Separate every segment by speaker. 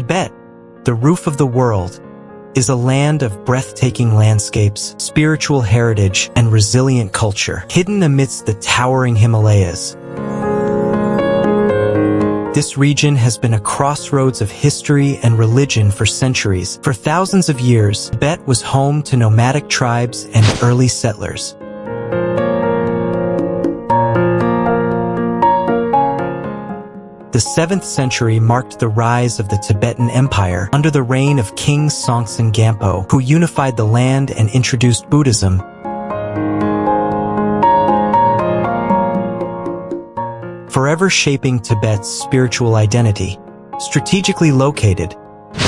Speaker 1: Tibet, the roof of the world, is a land of breathtaking landscapes, spiritual heritage, and resilient culture, hidden amidst the towering Himalayas. This region has been a crossroads of history and religion for centuries. For thousands of years, Tibet was home to nomadic tribes and early settlers. The 7th century marked the rise of the Tibetan Empire under the reign of King Songtsen Gampo, who unified the land and introduced Buddhism. Forever shaping Tibet's spiritual identity. Strategically located,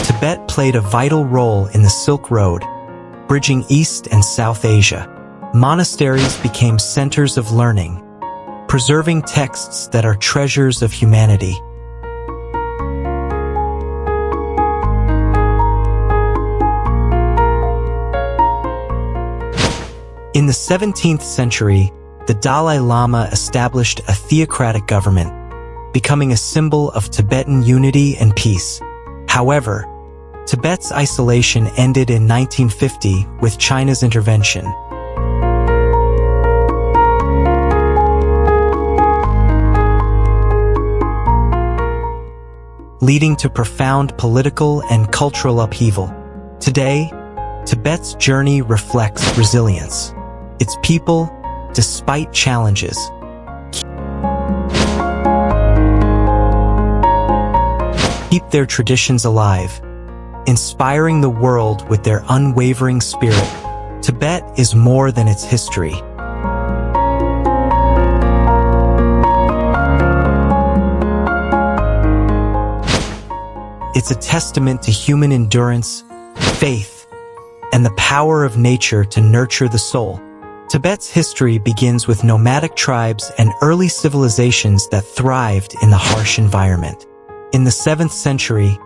Speaker 1: Tibet played a vital role in the Silk Road, bridging East and South Asia. Monasteries became centers of learning, preserving texts that are treasures of humanity. In the 17th century, the Dalai Lama established a theocratic government, becoming a symbol of Tibetan unity and peace. However, Tibet's isolation ended in 1950 with China's intervention. Leading to profound political and cultural upheaval. Today, Tibet's journey reflects resilience. Its people, despite challenges, keep their traditions alive, inspiring the world with their unwavering spirit. Tibet is more than its history. It's a testament to human endurance, faith, and the power of nature to nurture the soul. Tibet's history begins with nomadic tribes and early civilizations that thrived in the harsh environment. In the 7th century,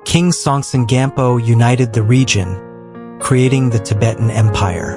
Speaker 1: King Songtsen Gampo united the region, creating the Tibetan Empire.